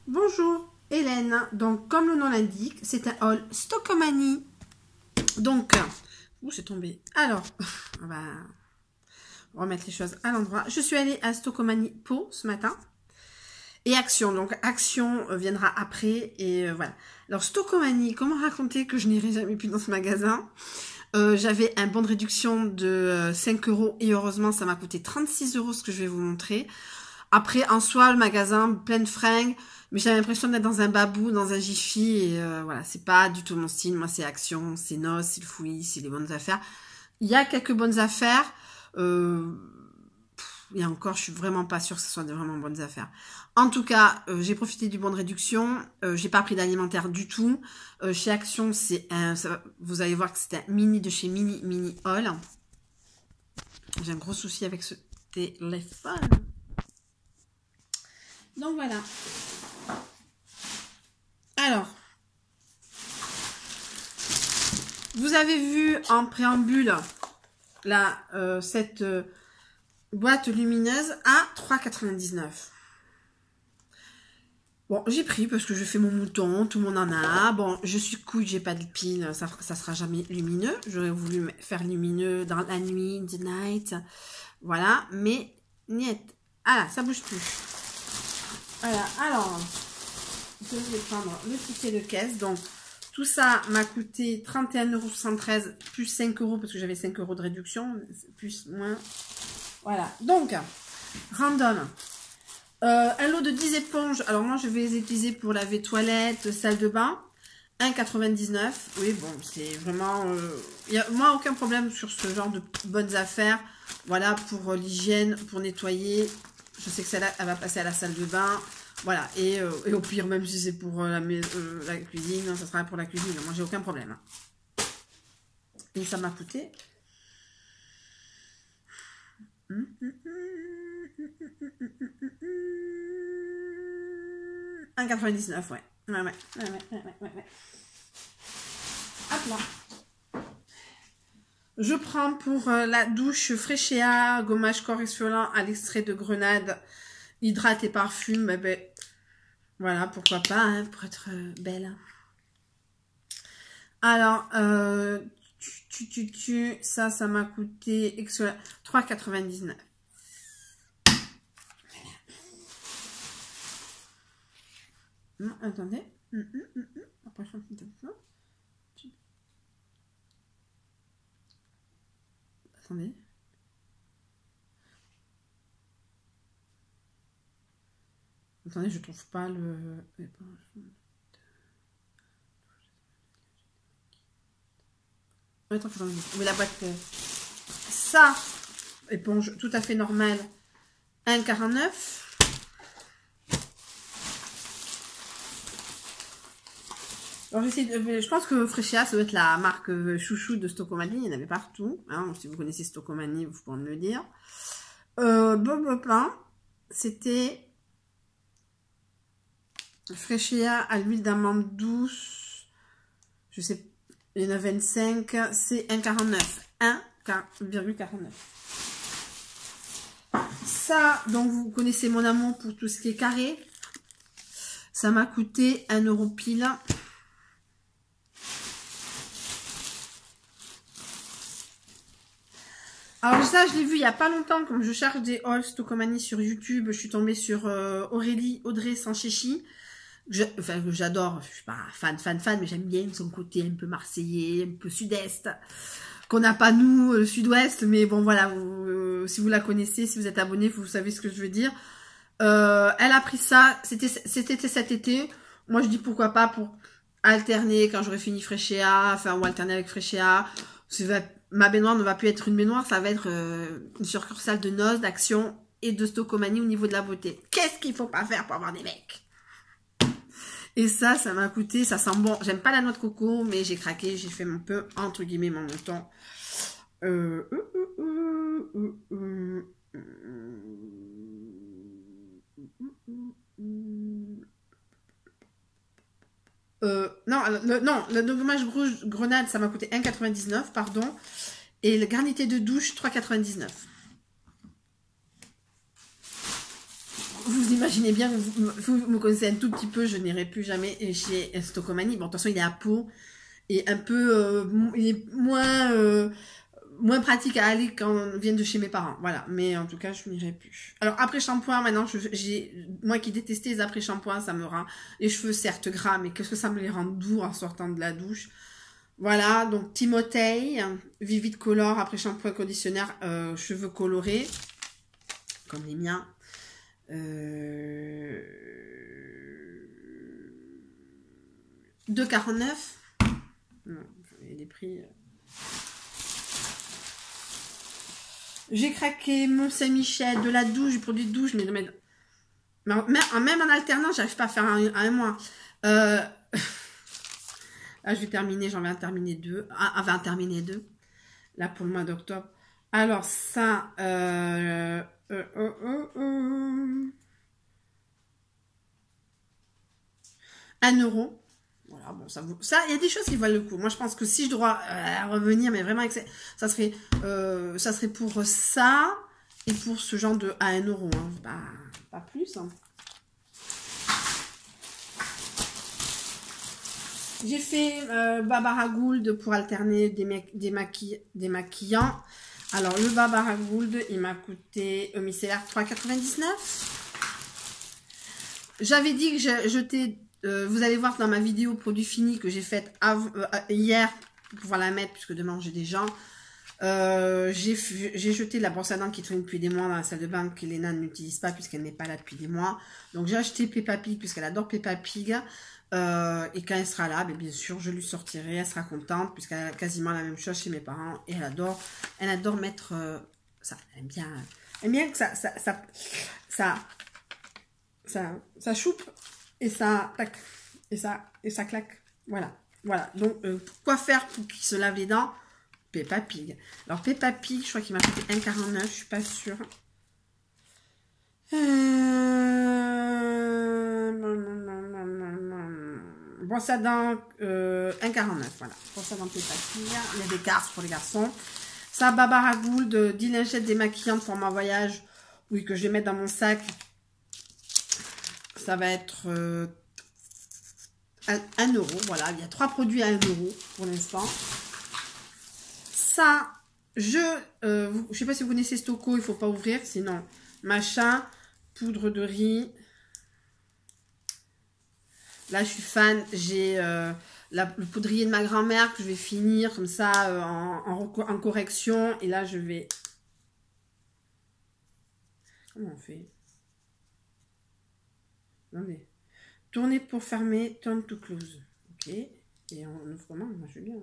Bonjour Hélène, donc comme le nom l'indique, c'est un haul Stockomanie. Donc, où c'est tombé? Alors, on va remettre les choses à l'endroit. Je suis allée à Stockomanie Pau ce matin. Et Action, donc Action viendra après et voilà. Alors Stockomanie, comment raconter que je n'irai jamais plus dans ce magasin? J'avais un bon de réduction de 5 € et heureusement ça m'a coûté 36 € ce que je vais vous montrer. Après, en soi, le magasin, plein de fringues, mais j'ai l'impression d'être dans un babou, dans un Jiffy, et voilà, c'est pas du tout mon style. Moi, c'est Action, c'est Noce, c'est le Fouillis, c'est les bonnes affaires. Il y a quelques bonnes affaires, et encore, je suis vraiment pas sûre que ce soit de vraiment bonnes affaires. En tout cas, j'ai profité du bon de réduction, j'ai pas pris d'alimentaire du tout. Chez Action, c'est vous allez voir que c'est un mini de chez Mini Haul. J'ai un gros souci avec ce téléphone. Donc voilà. Alors, vous avez vu en préambule là, cette boîte lumineuse à 3,99 €. Bon, j'ai pris parce que je fais mon mouton, tout le monde en a. Bon, je suis couille, j'ai pas de pile, ça sera jamais lumineux. J'aurais voulu faire lumineux dans la nuit, the night. Voilà, mais niet. Ah là, ça bouge plus. Voilà, alors, je vais prendre le ticket de caisse. Donc, tout ça m'a coûté 31,73 € plus 5 € parce que j'avais 5 € de réduction, plus, moins. Voilà, donc, random. Un lot de 10 éponges. Alors, moi, je vais les utiliser pour laver toilette, salle de bain. 1,99 €. Oui, bon, c'est vraiment... moi, aucun problème sur ce genre de bonnes affaires. Voilà, pour l'hygiène, pour nettoyer. Je sais que celle-là, elle va passer à la salle de bain. Voilà, et au pire, même si c'est pour la cuisine, ça sera pour la cuisine. Moi, j'ai aucun problème. Et ça m'a coûté... 1,99 €, ouais. Ouais. Hop là. Je prends pour la douche Freccia, gommage corps exfoliant à l'extrait de grenade, hydrate et parfum. Ben, voilà, pourquoi pas, hein, pour être belle. Alors, ça m'a coûté 3,99 €. Non, attendez. Après, je fais un petit peu. Attendez. Attendez, je trouve pas le... Attends, mais la boîte... Ça, éponge tout à fait normale, 1,49 €. Alors, je pense que Freccia, ça doit être la marque chouchou de Stockomanie. Il y en avait partout. Hein, si vous connaissez Stockomanie, vous pouvez me le dire. Bob Pain, c'était Freccia à l'huile d'amande douce. Je sais, il y en a 25. C'est 1,49 €. 1,49 €. Ça, donc vous connaissez mon amour pour tout ce qui est carré. Ça m'a coûté 1 € pile. Alors ça, je l'ai vu il y a pas longtemps, comme je cherche des hauls Stockomanie sur YouTube, je suis tombée sur Audrey Sanchichi. Enfin, j'adore, je suis pas fan, mais j'aime bien son côté un peu marseillais, un peu sud-est, qu'on n'a pas nous, le sud-ouest, mais bon voilà, si vous la connaissez, si vous êtes abonné, vous savez ce que je veux dire. Elle a pris ça, c'était cet été. Moi je dis pourquoi pas pour alterner quand j'aurai fini Freccia, enfin ou alterner avec Freccia. Ma baignoire ne va plus être une baignoire, ça va être une succursale de Noce, d'Action et de Stockomanie au niveau de la beauté. Qu'est-ce qu'il faut pas faire pour avoir des mecs? Et ça m'a coûté, ça sent bon. J'aime pas la noix de coco, mais j'ai craqué, j'ai fait un peu, entre guillemets, mon montant. Non, le gommage rouge grenade, ça m'a coûté 1,99 €, pardon. Et le garnité de douche, 3,99 €. Vous imaginez bien, vous me connaissez un tout petit peu, je n'irai plus jamais chez Stocomanie. Bon, de toute façon, il est à Pau et un peu, il est moins pratique à aller quand on vient de chez mes parents. Voilà, mais en tout cas, je n'irai plus. Alors, après-shampoing, maintenant, moi qui détestais les après-shampoings, ça me rend les cheveux certes gras, mais qu'est-ce que ça me les rend doux en sortant de la douche. Voilà, donc Timothée, Vivid Color, après-shampoing conditionnaire, cheveux colorés, comme les miens. 2,49. Non, il y a des prix. J'ai craqué mon Saint-Michel, de la douche, du produit de douche, mais même en alternant, j'arrive pas à faire un mois. Là, je vais terminer, j'en vais en terminer deux. Ah, va en terminer deux. Là, pour le mois d'octobre. Alors, ça, 1 €. Voilà, bon, ça, il y a des choses qui valent le coup. Moi, je pense que si je dois revenir, mais vraiment, ça serait pour ça et pour ce genre de à 1 €. Hein. Pas plus. Hein. J'ai fait Barbara Gould pour alterner des maquillants. Alors, le Barbara Gould, il m'a coûté au micellaire 3,99 €. J'avais dit que j'étais... vous allez voir dans ma vidéo produit fini que j'ai faite hier pour pouvoir la mettre puisque demain j'ai des gens. J'ai jeté la brosse à dents qui traîne depuis des mois dans la salle de bain que Léna n'utilise pas puisqu'elle n'est pas là depuis des mois. Donc j'ai acheté Peppa Pig puisqu'elle adore Peppa Pig. Et quand elle sera là, bien sûr, je lui sortirai. Elle sera contente puisqu'elle a quasiment la même chose chez mes parents. Et elle adore mettre ça. Elle aime bien que ça choupe. Et ça, tac, et ça claque. Voilà. Donc, quoi faire pour qu'il se lave les dents? Peppa Pig. Alors, Peppa Pig, je crois qu'il m'a coûté 1,49 €, je suis pas sûre. Brosse à dents, 1,49 €, voilà. Brosse à dents Peppa Pig. Il y a des cartes pour les garçons. Ça, Barbara Gould, 10 lingettes démaquillantes pour mon voyage. Oui, que je vais mettre dans mon sac. Ça va être 1 €. Voilà, il y a 3 produits à 1 € pour l'instant. Ça, je sais pas si vous connaissez Stoco, il ne faut pas ouvrir, sinon machin, poudre de riz. Là, je suis fan. J'ai le poudrier de ma grand-mère que je vais finir comme ça en correction. Et là, je vais... Comment on fait? Attendez. Tourner pour fermer, turn to close. Ok. Et on ouvre comment? Moi, je veux bien.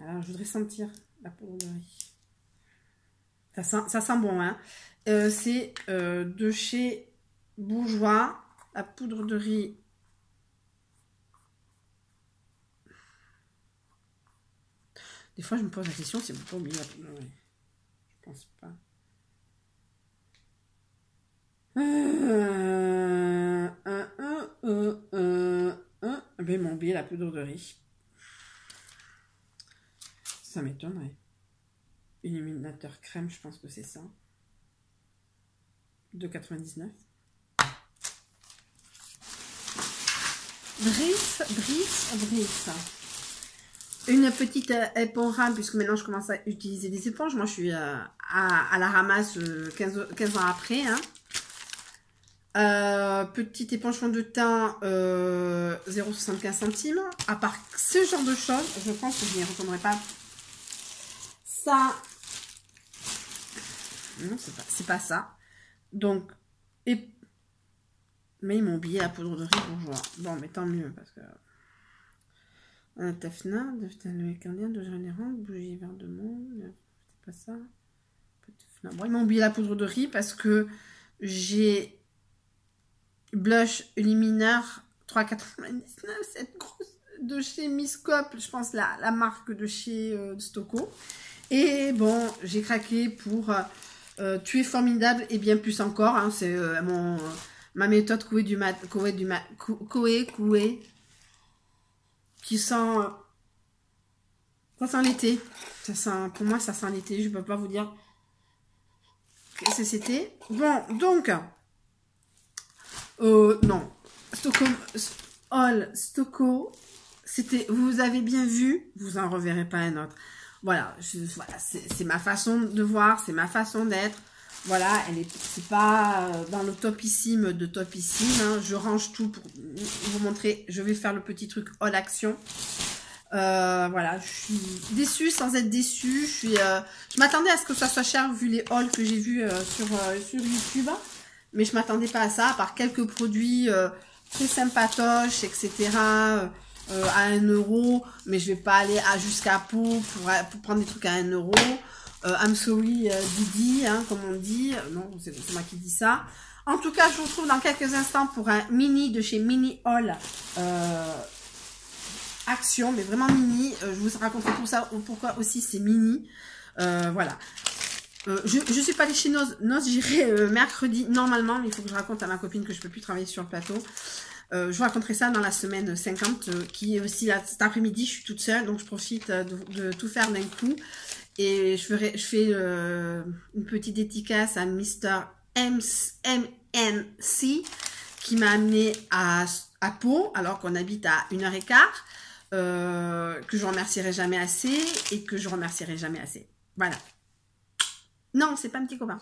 Alors, je voudrais sentir la poudre de riz. Ça sent bon, hein. C'est de chez Bourgeois, la poudre de riz. Des fois, je me pose la question si vous pouvez oublier la poudre de riz. Je pense pas. Ben, ils m'ont oublié la poudre de riz. Ça m'étonnerait. Illuminateur crème, je pense que c'est ça. 2,99 €. Brice. Une petite éponge, puisque maintenant je commence à utiliser des éponges. Moi, je suis à la ramasse 15 ans après. Hein. Petite éponge fond de teint 0,75 centimes. À part ce genre de choses, je pense que je n'y retournerai pas. Ça, non, c'est pas ça. Donc, mais ils m'ont oublié la poudre de riz bourgeois. Bon, mais tant mieux parce que Tafna, le cardien de générant, bougie vert de monde, c'est pas ça. Bon, ils m'ont oublié la poudre de riz parce que j'ai blush luminaire 3,99, cette grosse de chez Miscope, je pense la marque de chez Stoco. Et bon, j'ai craqué pour Tu es formidable et bien plus encore. Hein, c'est ma méthode Coué qui sent ça sent l'été. Pour moi, ça sent l'été. Je peux pas vous dire Qu'est-ce que c'était? Bon, donc, non, Stockholm All Stocko, c'était, vous avez bien vu, vous en reverrez pas un autre. Voilà, voilà, c'est ma façon de voir, c'est ma façon d'être. Voilà, c'est pas dans le topissime de topissime. Hein. Je range tout pour vous montrer. Je vais faire le petit truc All Action. Voilà, je suis déçue sans être déçue. Je m'attendais à ce que ça soit cher vu les hauls que j'ai vus sur YouTube. Mais je m'attendais pas à ça, à part quelques produits très sympatoches, etc. À 1 euro. Mais je vais pas aller jusqu'à Pau pour prendre des trucs à 1 euro. I'm sorry Didi, hein, comme on dit. Non, c'est moi qui dis ça. En tout cas, je vous retrouve dans quelques instants pour un mini de chez Mini Haul Action, mais vraiment mini. Je vous raconterai tout ça, pourquoi aussi c'est mini. Voilà. Je suis pas allée chez Noz. J'irai mercredi normalement, mais il faut que je raconte à ma copine que je peux plus travailler sur le plateau. Je vous raconterai ça dans la semaine 50, qui est aussi là cet après-midi. Je suis toute seule, donc je profite de tout faire d'un coup. Et je fais une petite dédicace à Mr. MNC qui m'a amené à Pau, alors qu'on habite à 1h15, que je remercierai jamais assez et que je remercierai jamais assez. Voilà. Non, c'est pas un petit copain.